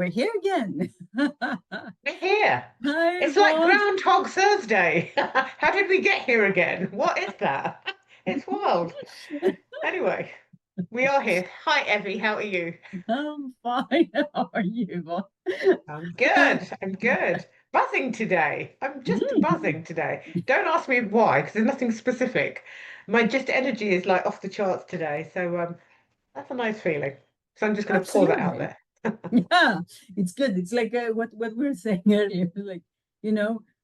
We're here again. We're here. Hi, It's like Yvonne. Groundhog Thursday. How did we get here again? What is that? It's wild. Anyway, we are here. Hi, Evie. How are you? I'm fine. How are you, Yvonne? I'm good. I'm good. Buzzing today. I'm just Mm. buzzing today. Don't ask me why, because there's nothing specific. My just energy is like off the charts today. So that's a nice feeling. So I'm just going to pour that out Absolutely. there. Yeah, it's good. It's like what we were saying earlier. Like,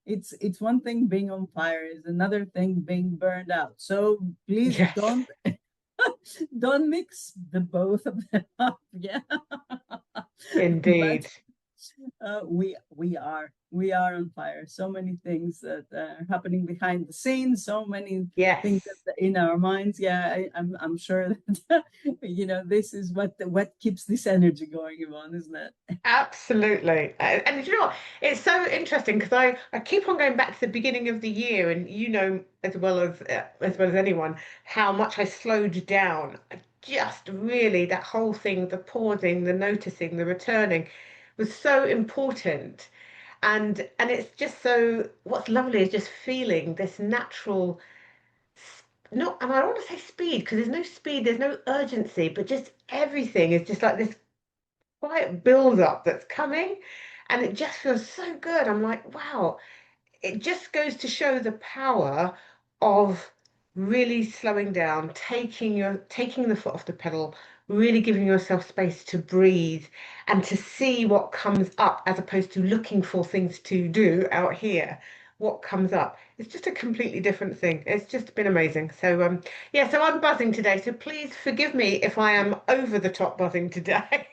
it's one thing being on fire, is another thing being burned out. So please Yes, don't mix the both of them up. Yeah. But indeed. we are on fire. So many things that are happening behind the scenes. So many things Yes. in our minds. Yeah, I'm sure that this is what keeps this energy going, Yvonne, isn't it? Absolutely. And you know what? It's so interesting because I keep on going back to the beginning of the year, and you know as well as anyone how much I slowed down. I just really that whole thing, the pausing, the noticing, the returning was so important. And it's just so what's lovely is just feeling this natural not and I don't want to say speed because there's no speed, there's no urgency, but just everything is just like this quiet build up that's coming and it just feels so good. I'm like, wow, it just goes to show the power of really slowing down, taking the foot off the pedal, really giving yourself space to breathe and to see what comes up as opposed to looking for things to do out here. What comes up. It's just a completely different thing. It's just been amazing. So yeah, so I'm buzzing today. So please forgive me if I am over the top buzzing today.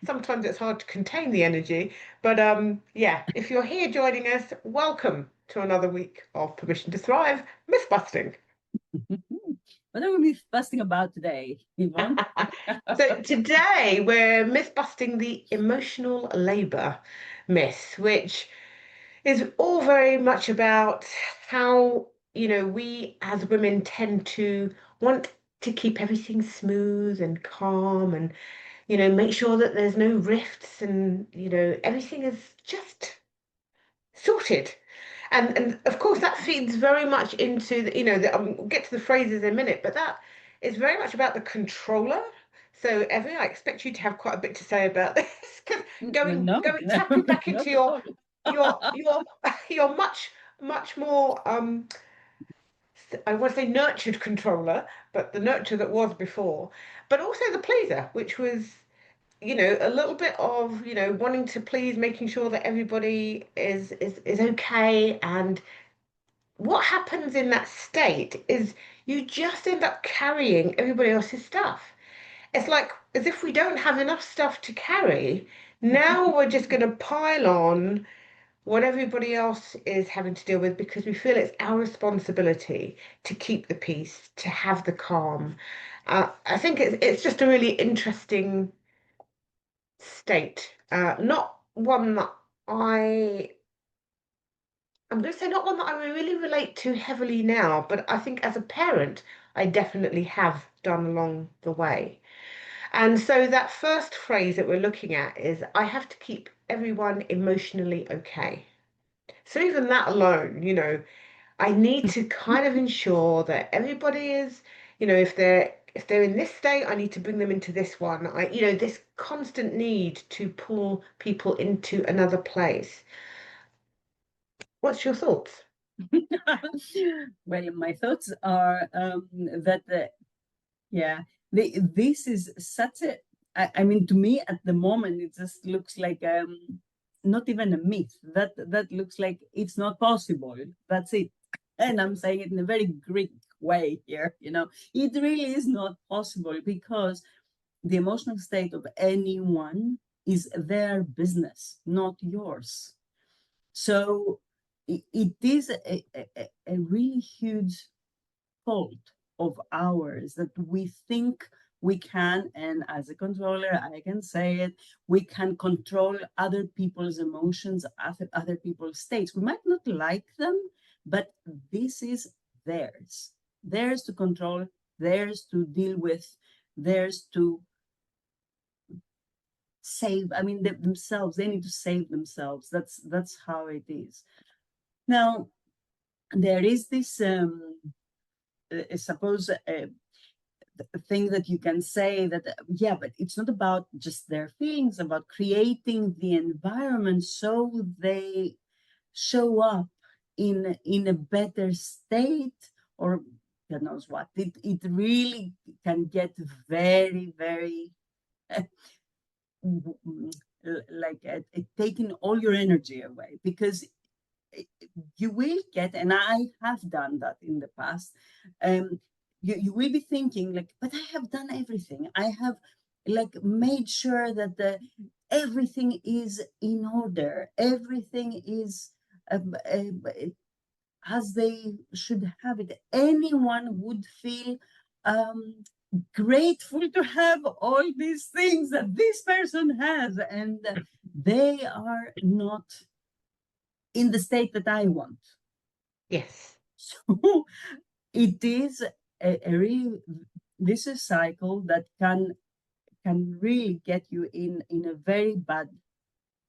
Sometimes it's hard to contain the energy, but yeah, if you're here joining us, welcome to another week of Permission to Thrive Myth Busting. What are we fussing about today, Yvonne? So today we're myth busting the emotional labor myth, which is all very much about how, we as women tend to want to keep everything smooth and calm and, make sure that there's no rifts and, everything is just sorted. And of course that feeds very much into we'll get to the phrases in a minute, but that is very much about the controller. So Evie, I expect you to have quite a bit to say about this because No, going tapping back into not at all. your your much more I want to say nurtured controller, but the nurture that was before, but also the pleaser, which was a little bit of, wanting to please, making sure that everybody is okay. And what happens in that state is you just end up carrying everybody else's stuff. It's like as if we don't have enough stuff to carry. Now we're just going to pile on what everybody else is having to deal with because we feel it's our responsibility to keep the peace, to have the calm. I think it's just a really interesting state. Not one that I, I'm going to say not one that I really relate to heavily now, but I think as a parent, I definitely have done along the way. And so that first phrase that we're looking at is I have to keep everyone emotionally okay. So even that alone, I need to kind of ensure that everybody is, if they're in this state, I need to bring them into this one. This constant need to pull people into another place. What's your thoughts? Well, my thoughts are that yeah, this is such a. I mean, to me, at the moment, it just looks like not even a myth. That looks like it's not possible. That's it. And I'm saying it in a very Greek way here. It really is not possible because the emotional state of anyone is their business, not yours. So it is a really huge fault of ours that we think we can, and as a controller, I can say it, we can control other people's emotions, other people's states. We might not like them, but this is theirs. Theirs to control, theirs to deal with, theirs to save. I mean, themselves. They need to save themselves. That's how it is. Now, there is this, suppose, thing that you can say that, yeah, but it's not about just their feelings, about creating the environment so they show up in a better state, or God knows what. It really can get very, very like taking all your energy away, because you will get, and I have done that in the past, um, you will be thinking like, but I have done everything. I have like made sure that everything is in order. Everything is as they should have it. Anyone would feel um, grateful to have all these things that this person has, and they are not in the state that I want. Yes. So it is a real vicious cycle that can really get you in a very bad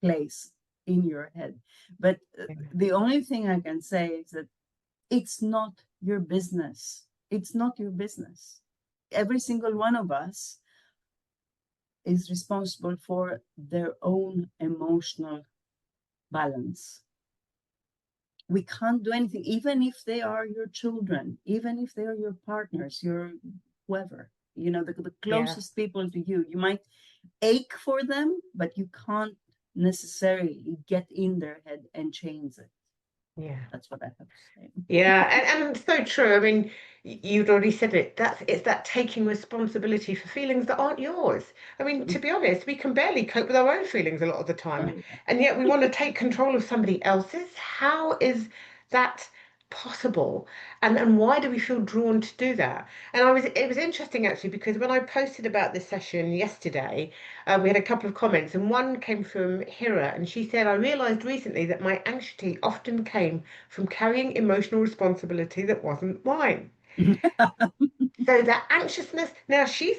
place in your head. But the only thing I can say is that it's not your business. It's not your business. Every single one of us is responsible for their own emotional balance. We can't do anything, even if they are your children, even if they are your partners, your whoever, the Yeah. closest people to you. You might ache for them, but you can't necessarily get in their head and change it. Yeah. That's what I have to say. Yeah, and so true. I mean, you'd already said it. It's that taking responsibility for feelings that aren't yours. I mean, to be honest, we can barely cope with our own feelings a lot of the time, Oh, and yet we want to take control of somebody else's. How is that possible? And why do we feel drawn to do that? And it was interesting actually because when I posted about this session yesterday, we had a couple of comments, and one came from Hira, and she said, I realized recently that my anxiety often came from carrying emotional responsibility that wasn't mine. yeah. So that anxiousness, now she's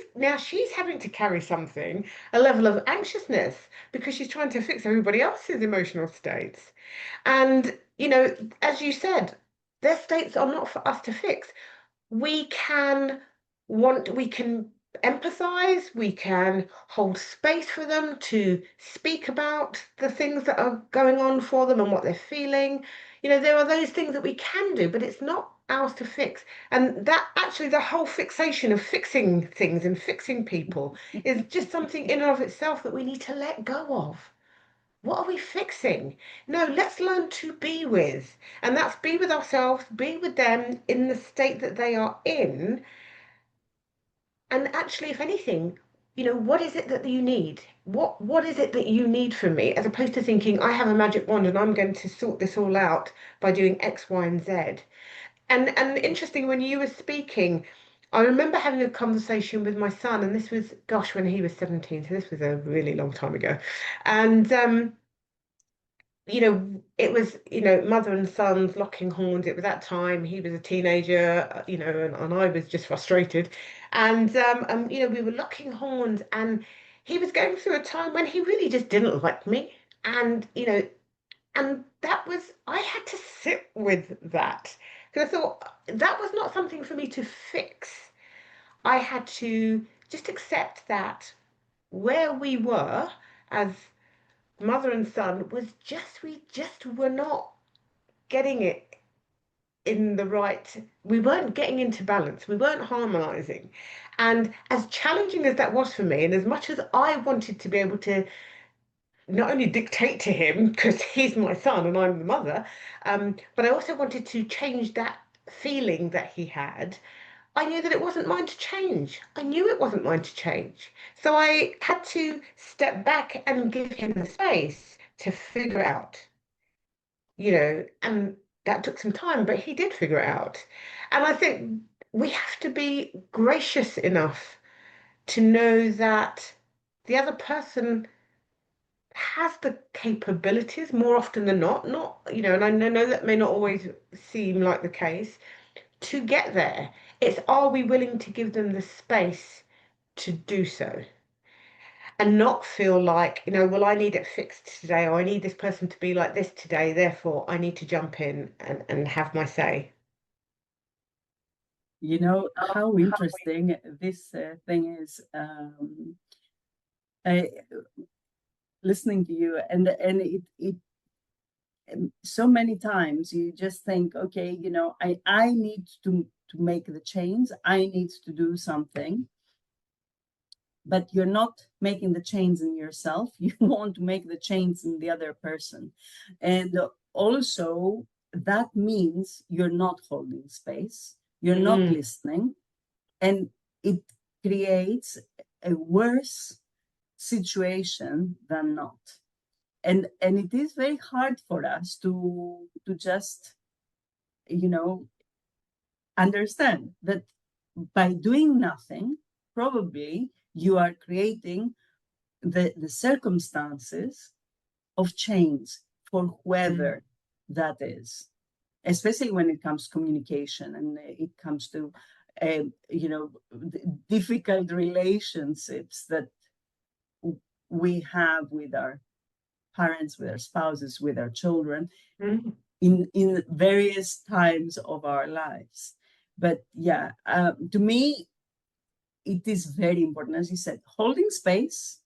having to carry something, a level of anxiousness, because she's trying to fix everybody else's emotional states. And, as you said, their states are not for us to fix. We can empathize, we can hold space for them to speak about the things that are going on for them and what they're feeling. There are those things that we can do, but it's not ours to fix. And that actually, the whole fixation of fixing things and fixing people is just something in and of itself that we need to let go of. What are we fixing? No, let's learn to be with. And that's be with ourselves, be with them in the state that they are in. And actually, if anything, what is it that you need? What is it that you need from me? As opposed to thinking, I have a magic wand and I'm going to sort this all out by doing X, Y, and Z. And interesting, when you were speaking, I remember having a conversation with my son, and this was, gosh, when he was 17, so this was a really long time ago. And it was, mother and sons locking horns. It was that time. He was a teenager, and I was just frustrated. And we were locking horns, and he was going through a time when he really just didn't like me. And that was, I had to sit with that because I thought that was not something for me to fix. I had to just accept that where we were as mother and son was just, we just were not getting it in the right, we weren't getting into balance, we weren't harmonizing. And as challenging as that was for me, and as much as I wanted to be able to not only dictate to him because he's my son and I'm the mother, but I also wanted to change that feeling that he had. I knew that it wasn't mine to change. I knew it wasn't mine to change. So I had to step back and give him the space to figure out, and that took some time, but he did figure it out. And I think we have to be gracious enough to know that the other person has the capabilities more often than not, and I know that may not always seem like the case, to get there. It's, are we willing to give them the space to do so? and not feel like, well, I need it fixed today, or I need this person to be like this today, therefore I need to jump in and have my say. You know how interesting this thing is. I, listening to you, and it so many times you just think, okay, I need to make the change. I need to do something, but you're not making the change in yourself. You want to make the change in the other person, and also that means you're not holding space. You're not Mm, listening, and it creates a worse situation than not. And it is very hard for us to just understand that by doing nothing, probably you are creating the circumstances of change for mm, whoever that is, especially when it comes to communication and it comes to difficult relationships that we have with our parents, with our spouses, with our children, mm. in various times of our lives. But yeah, to me, it is very important, as you said, holding space,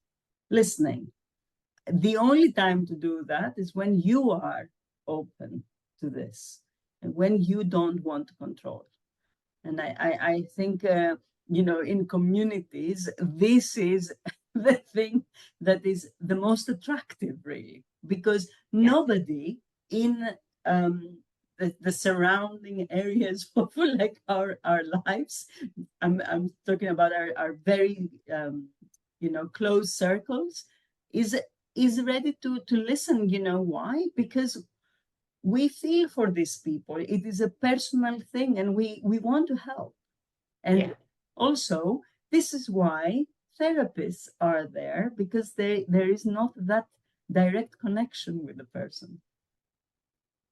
listening. The only time to do that is when you are open to this and when you don't want to control. And I think, in communities, this is the thing that is the most attractive, really, because Yeah, nobody in the surrounding areas of like our lives, I'm talking about our very, close circles, is is ready to listen. You know why? Because we feel for these people. It is a personal thing, and we want to help. yeah, And also, this is why therapists are there, because there is not that direct connection with the person.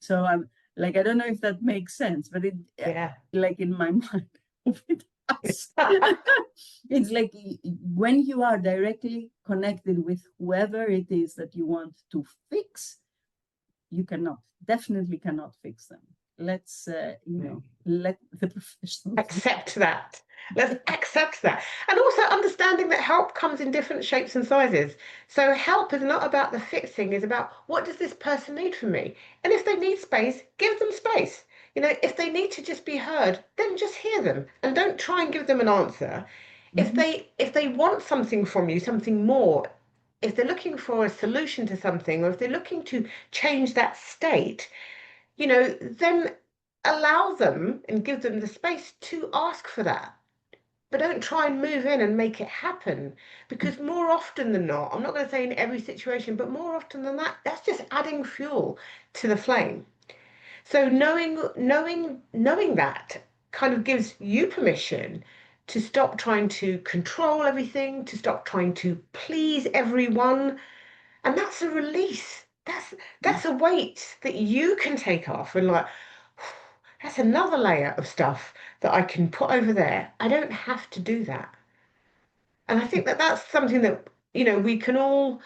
So I'm like, I don't know if that makes sense, but it yeah. like in my mind, it does. It's like when you are directly connected with whoever it is that you want to fix, you definitely cannot fix them. Let's let the professionals do. Accept that. Let's accept that. And also understanding that help comes in different shapes and sizes. So help is not about the fixing, it's about what does this person need from me? And if they need space, give them space. If they need to just be heard, then just hear them and don't try and give them an answer. If Mhm. they want something from you, something more, if they're looking for a solution to something, or if they're looking to change that state, then allow them and give them the space to ask for that. But don't try and move in and make it happen. Because more often than not, I'm not going to say in every situation, but more often than that, that's just adding fuel to the flame. So knowing that kind of gives you permission to stop trying to control everything, to stop trying to please everyone, and that's a release. That's a weight that you can take off and like, that's another layer of stuff that I can put over there. I don't have to do that. And I think that that's something that, we can all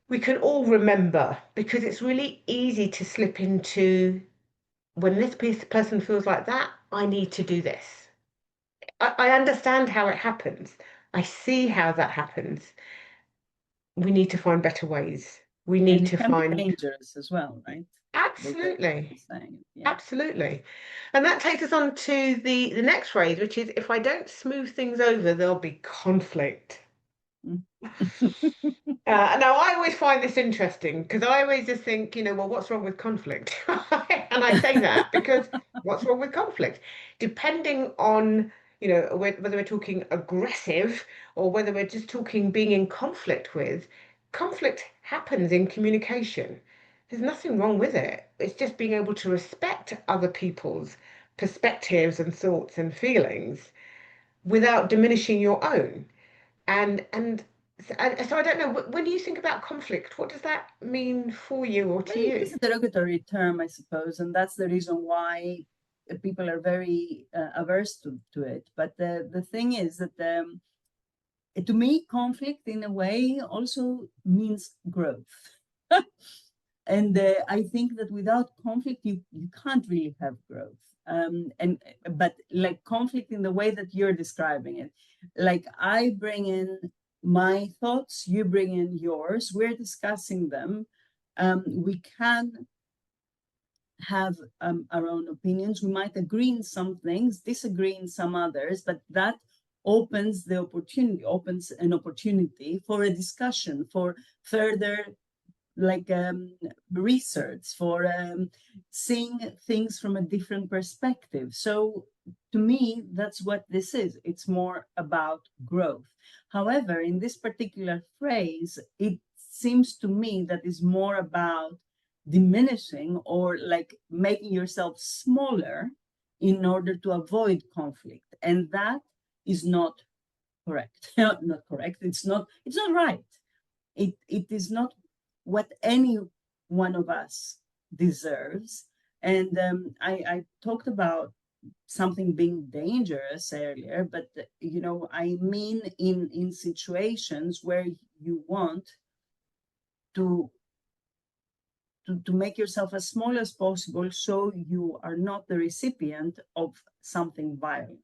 remember, because it's really easy to slip into, when this person feels like that, I need to do this. I understand how it happens. I see how that happens. We need to find better ways. We And need it to can be find dangerous as well, right? The way you're absolutely. saying it. Yeah. Absolutely. And that takes us on to the next phrase, which is, if I don't smooth things over, there'll be conflict. Mm. Now, I always find this interesting because I always just think, well, what's wrong with conflict? And I say that because what's wrong with conflict? Depending on, whether we're talking aggressive or whether we're just talking being in conflict happens in communication. There's nothing wrong with it. It's just being able to respect other people's perspectives and thoughts and feelings without diminishing your own. And so I don't know, when you think about conflict, what does that mean for you or Well, to it is you? a derogatory term, I suppose, and that's the reason why people are very averse to it. But the thing is that to me, conflict in a way also means growth. And I think that without conflict, you can't really have growth. But like conflict in the way that you're describing it, like I bring in my thoughts, you bring in yours, we're discussing them. We can have our own opinions. We might agree in some things, disagree in some others, but that opens an opportunity for a discussion, for further like research, for seeing things from a different perspective. So to me, that's what this is. It's more about growth. However, in this particular phrase, it seems to me that is more about diminishing or like making yourself smaller in order to avoid conflict. And that is not correct. Not correct. It's not right. It is not what any one of us deserves. And I talked about something being dangerous earlier, but I mean in situations where you want to make yourself as small as possible so you are not the recipient of something violent.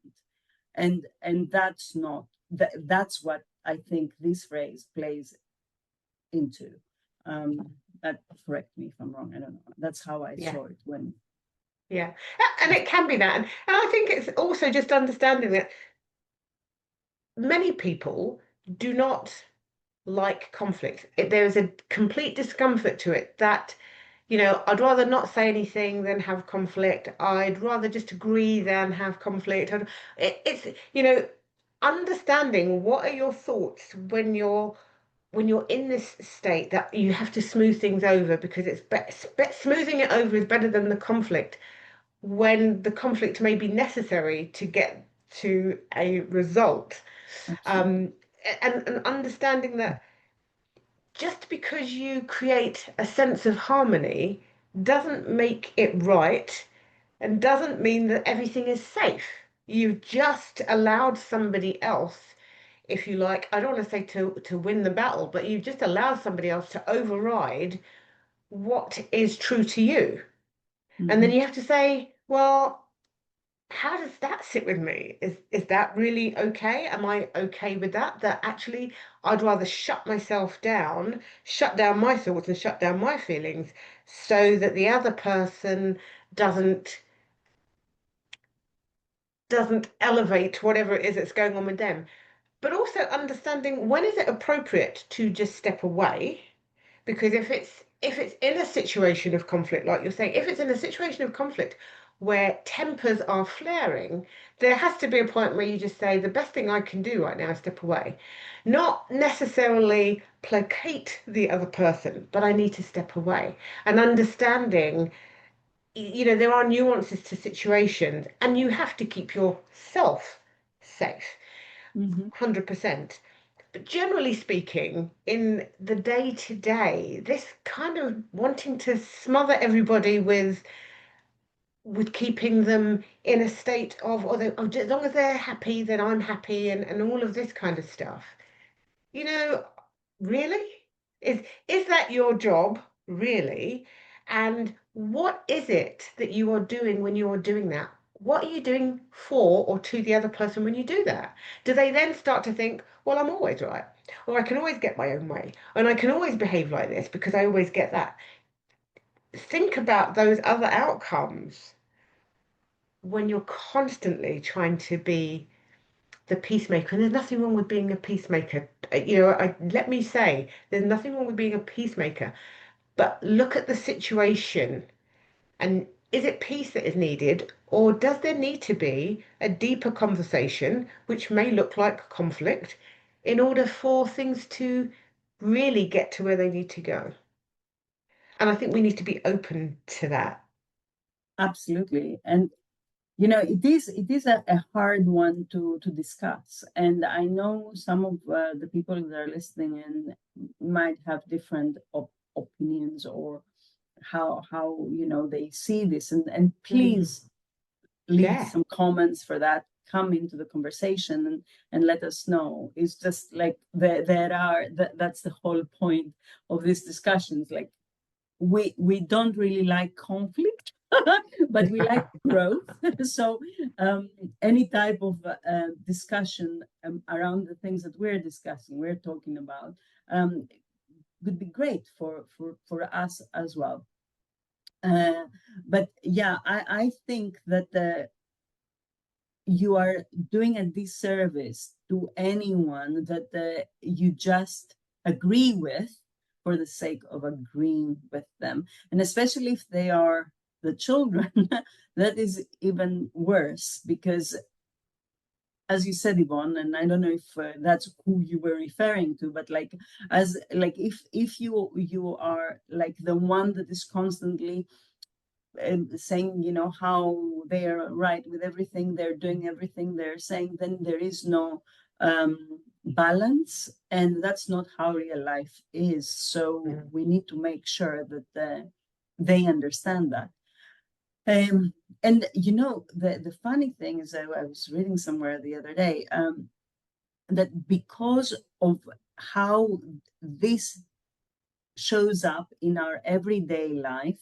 And that's not that's what I think this phrase plays into. That, correct me if I'm wrong. I don't know. That's how I Yeah. saw it when. Yeah. And it can be that. And I think it's also just understanding that many people do not like conflict. There is a complete discomfort to it that, I'd rather not say anything than have conflict. I'd rather just agree than have conflict. It's understanding what are your thoughts when you're in this state that you have to smooth things over because smoothing it over is better than the conflict when the conflict may be necessary to get to a result. Absolutely. Um, and understanding that just because you create a sense of harmony doesn't make it right and doesn't mean that everything is safe. You've just allowed somebody else, if you like, I don't want to say to win the battle, but you've just allowed somebody else to override what is true to you. And then Mm-hmm. you have to say, well, how does that sit with me? Is that really okay? Am I okay with that? That actually I'd rather shut myself down, shut down my thoughts and shut down my feelings so that the other person doesn't doesn't elevate whatever it is that's going on with them. But also understanding when is it appropriate to just step away? Because if it's in a situation of conflict, like you're saying, if it's in a situation of conflict where tempers are flaring, there has to be a point where you just say, the best thing I can do right now is step away. Not necessarily placate the other person, but I need to step away. And understanding, there are nuances to situations, and you have to keep yourself safe, Mm-hmm. 100%. But generally speaking, in the day to day, this kind of wanting to smother everybody with keeping them in a state of, as long as they're happy, then I'm happy, and all of this kind of stuff. You know, really? Is that your job, really? And what is it that you are doing when you are doing that? What are you doing for or to the other person when you do that? Do they then start to think, well, I'm always right, or I can always get my own way, and I can always behave like this because I always get that? Think about those other outcomes when you're constantly trying to be the peacemaker. And there's nothing wrong with being a peacemaker. Let me say, there's nothing wrong with being a peacemaker. But look at the situation and is it peace that is needed, or does there need to be a deeper conversation, which may look like conflict, in order for things to really get to where they need to go? And I think we need to be open to that. Absolutely. And it is a hard one to discuss. And I know some of the people that are listening in might have different opinions or how they see this. And Mhm. please leave Yeah. some comments for that. come into the conversation and let us know. It's just like that's the whole point of these discussions. Like we don't really like conflict, but we like growth. So any type of discussion around the things that we're talking about, would be great for us as well. But yeah, I think that you are doing a disservice to anyone that you just agree with for the sake of agreeing with them. And especially if they are the children, that is even worse, because as you said, Yvonne, and I don't know if that's who you were referring to, but like if you are like the one that is constantly saying, how they are right with everything, they're doing everything they're saying, then there is no balance, and that's not how real life is. So we need to make sure that they understand that. And the funny thing is, I was reading somewhere the other day that because of how this shows up in our everyday life,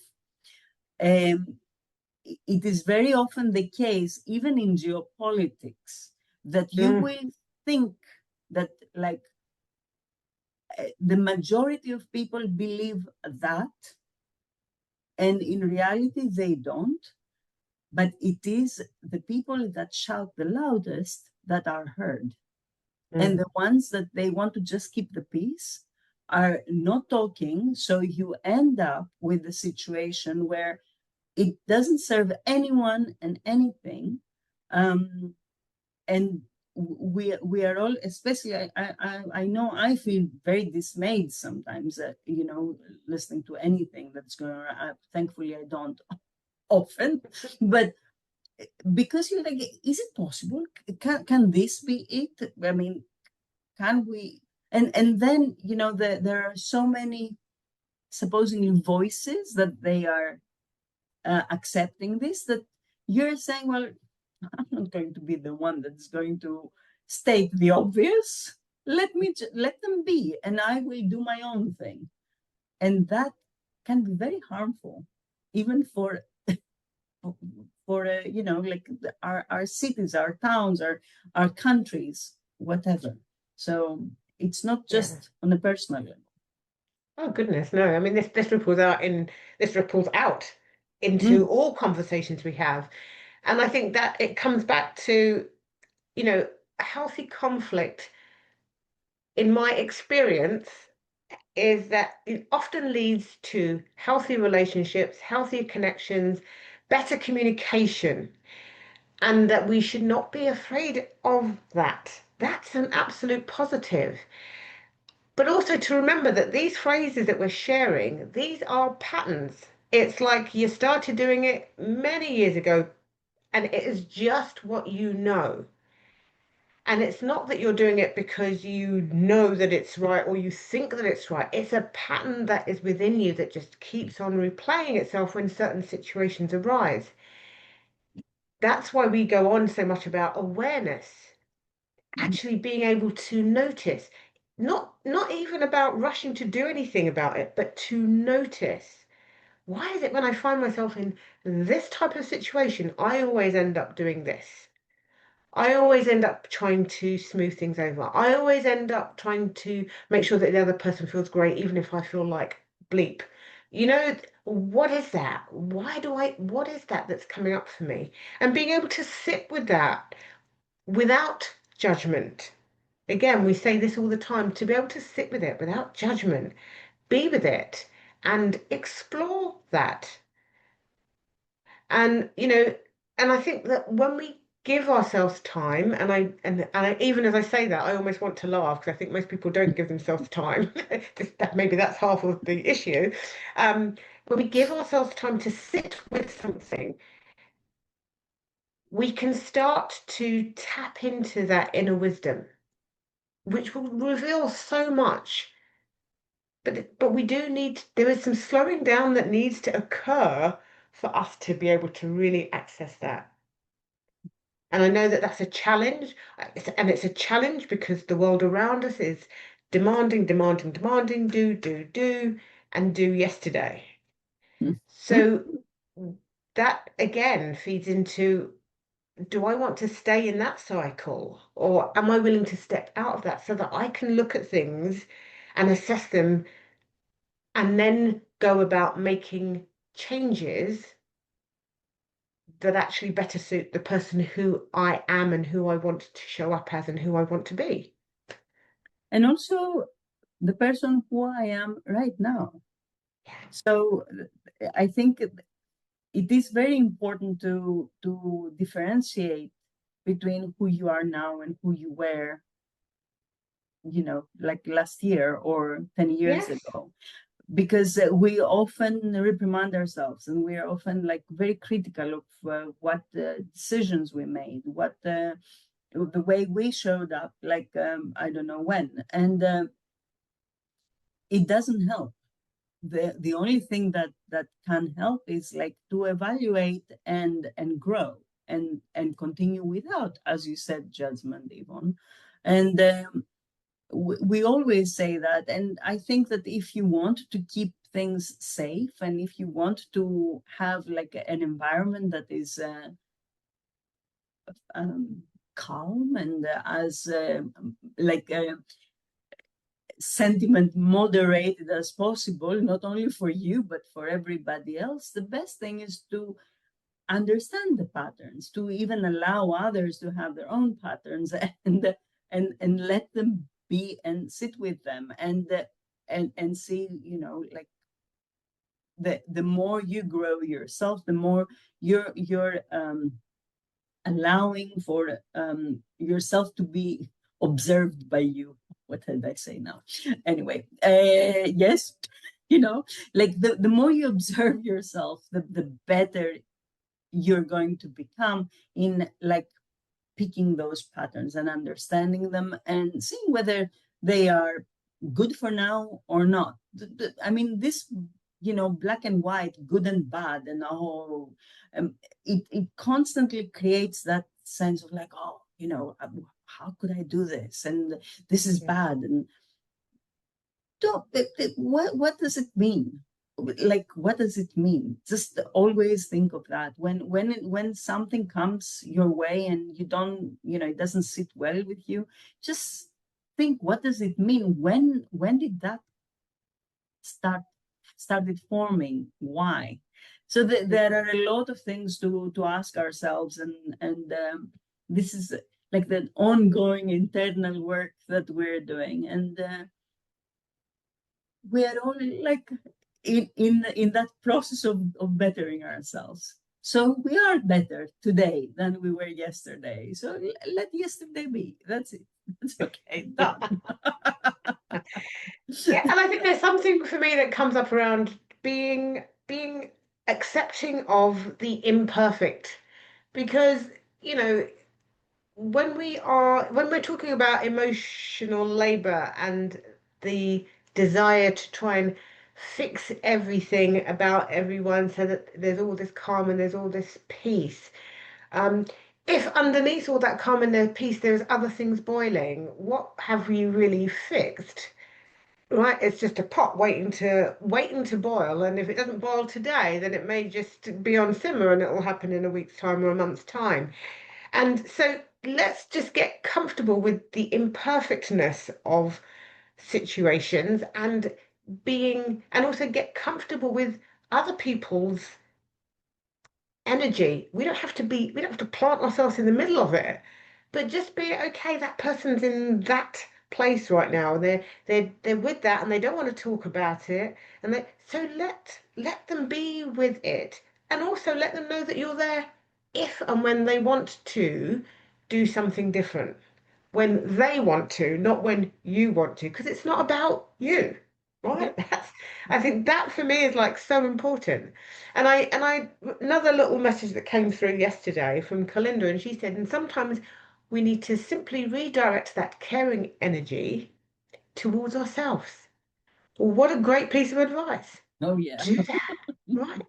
it is very often the case, even in geopolitics, that you will think that like the majority of people believe that, and in reality they don't. But it is the people that shout the loudest that are heard. And the ones that they want to just keep the peace are not talking. So you end up with a situation where it doesn't serve anyone and anything. And we are all, especially I know I feel very dismayed sometimes, listening to anything that's going on. Thankfully, I don't often, but because you're like, is it possible? Can this be it? I mean, can we? And then there are so many supposedly voices that they are accepting this, that you're saying, well, I'm not going to be the one that's going to state the obvious. Let them be, and I will do my own thing. And that can be very harmful, even for like our cities, our towns, our countries, whatever. So it's not just on a personal level. Oh goodness, no. I mean, this ripples out into all conversations we have. And I think that it comes back to, healthy conflict, in my experience, is that it often leads to healthy relationships, healthier connections, better communication, and that we should not be afraid of that. That's an absolute positive. But also to remember that these phrases that we're sharing, these are patterns. It's like you started doing it many years ago, and it is just what you know. And it's not that you're doing it because you know that it's right or you think that it's right. It's a pattern that is within you that just keeps on replaying itself when certain situations arise. That's why we go on so much about awareness, actually being able to notice, not even about rushing to do anything about it, but to notice. Why is it when I find myself in this type of situation, I always end up doing this? I always end up trying to smooth things over. I always end up trying to make sure that the other person feels great, even if I feel like bleep. What is that? What is that that's coming up for me? And being able to sit with that without judgment. Again, we say this all the time, to be able to sit with it without judgment, be with it and explore that. And, and I think that when we give ourselves time, and even as I say that, I almost want to laugh because I think most people don't give themselves time. Maybe that's half of the issue. When we give ourselves time to sit with something, we can start to tap into that inner wisdom, which will reveal so much. But we do there is some slowing down that needs to occur for us to be able to really access that. And I know that that's a challenge. And it's a challenge because the world around us is demanding, demanding, demanding, do, and do yesterday. So that again feeds into, do I want to stay in that cycle, or am I willing to step out of that so that I can look at things and assess them and then go about making changes that actually better suit the person who I am and who I want to show up as and who I want to be. And also the person who I am right now. So I think it is very important to differentiate between who you are now and who you were, like last year or 10 years Yes. ago, because we often reprimand ourselves, and we are often like very critical of what decisions we made, what the way we showed up, like I don't know when, and it doesn't help. The only thing that can help is like to evaluate and grow and continue without, as you said, judgment, Yvonne. And we always say that. And I think that if you want to keep things safe, and if you want to have like an environment that is calm and as like sentiment moderated as possible, not only for you but for everybody else, the best thing is to understand the patterns, to even allow others to have their own patterns, and let them be and sit with them, and see, like the more you grow yourself, the more you're allowing for yourself to be observed by you. What did I say now? Anyway, yes, like the more you observe yourself, the better you're going to become in like picking those patterns and understanding them and seeing whether they are good for now or not. I mean, this, black and white, good and bad, and it constantly creates that sense of like, oh, how could I do this? And this is Yeah. bad. And what does it mean? Like, what does it mean? Just always think of that when something comes your way and you don't, it doesn't sit well with you. Just think, what does it mean? When did that started forming? Why? So there are a lot of things to ask ourselves, and this is like the ongoing internal work that we're doing, and we are all like in that process of bettering ourselves. So we are better today than we were yesterday. So let yesterday be. That's it. That's okay. Done. Yeah, and I think there's something for me that comes up around being accepting of the imperfect. Because, you know, when we're talking about emotional labor and the desire to try and fix everything about everyone so that there's all this calm and there's all this peace, um, if underneath all that calm and the peace there's other things boiling, what have we really fixed? Right, it's just a pot waiting to boil, and if it doesn't boil today, then it may just be on simmer and it will happen in a week's time or a month's time. And so let's just get comfortable with the imperfectness of situations and also get comfortable with other people's energy. We don't have to plant ourselves in the middle of it, but just be okay. That person's in that place right now. They're with that, and they don't want to talk about it. So let them be with it, and also let them know that you're there if and when they want to do something different. When they want to, not when you want to, because it's not about you, Yeah. right? I think that for me is like so important. And I another little message that came through yesterday from Kalinda, and she said, and sometimes we need to simply redirect that caring energy towards ourselves. Well, what a great piece of advice. Oh yeah. Do that, right?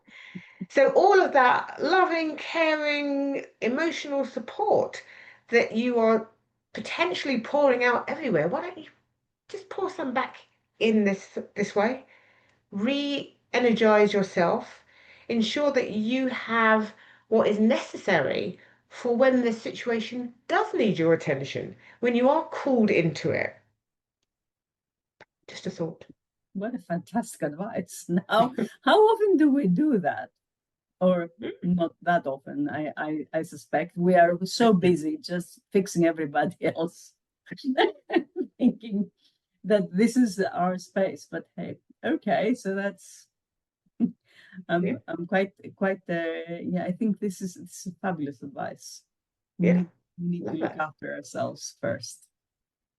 So all of that loving, caring, emotional support that you are potentially pouring out everywhere, why don't you just pour some back in this way? Re-energize yourself, ensure that you have what is necessary for when the situation does need your attention, when you are called into it. Just a thought. What a fantastic advice. Now, how often do we do that? Or not that often, I suspect. We are so busy just fixing everybody else, thinking that this is our space. But hey, okay, so that's Yeah, I'm quite yeah. I think this is fabulous advice. We yeah, need we need to love look that. after ourselves first.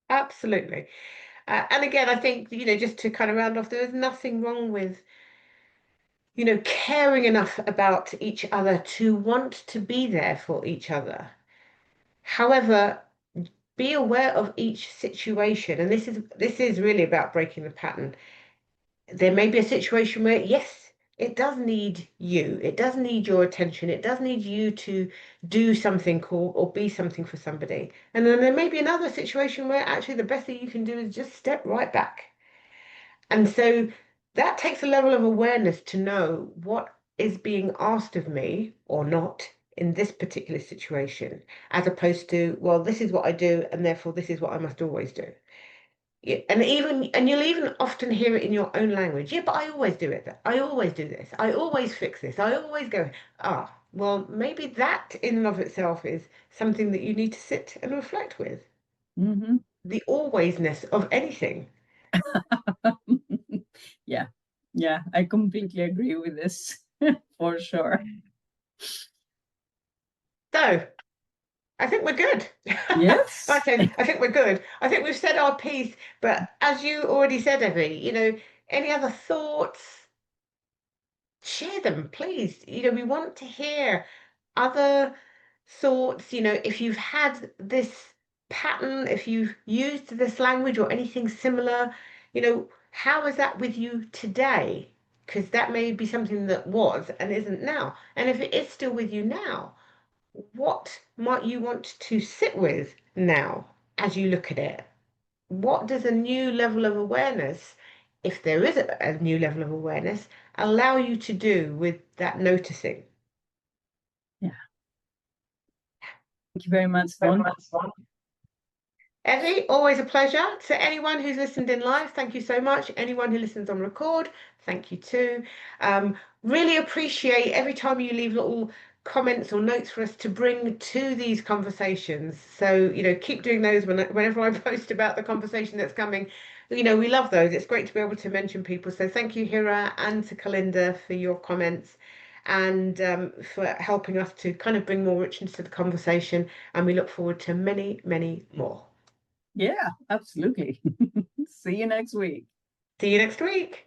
Absolutely. And again, I think, just to kind of round off, there is nothing wrong with, caring enough about each other to want to be there for each other. However, be aware of each situation, and this is really about breaking the pattern. There may be a situation where, yes, it does need you, it does need your attention, it does need you to do something cool or be something for somebody. And then there may be another situation where actually the best thing you can do is just step right back. And so that takes a level of awareness to know what is being asked of me or not in this particular situation, as opposed to, well, this is what I do, and therefore this is what I must always do. Yeah, and you'll even often hear it in your own language. Yeah, but I always do it. I always do this. I always fix this. I always go, well, maybe that in and of itself is something that you need to sit and reflect with. Hmm. The alwaysness of anything. Yeah, yeah, I completely agree with this for sure. So I think we're good. Yes. I think we're good. I think we've said our piece, but as you already said, Evie, any other thoughts, share them, please. We want to hear other thoughts. If you've had this pattern, if you've used this language or anything similar, how is that with you today? Because that may be something that was and isn't now. And if it is still with you now, what might you want to sit with now as you look at it? What does a new level of awareness, if there is a new level of awareness, allow you to do with that noticing? Yeah. Thank you very much, Yvonne. Evie, always a pleasure. To anyone who's listened in live, thank you so much. Anyone who listens on record, thank you too. Really appreciate every time you leave little comments or notes for us to bring to these conversations. So, keep doing those whenever I post about the conversation that's coming. We love those. It's great to be able to mention people. So thank you, Hira, and to Kalinda for your comments and for helping us to kind of bring more richness to the conversation. And we look forward to many, many more. Yeah, absolutely. See you next week. See you next week.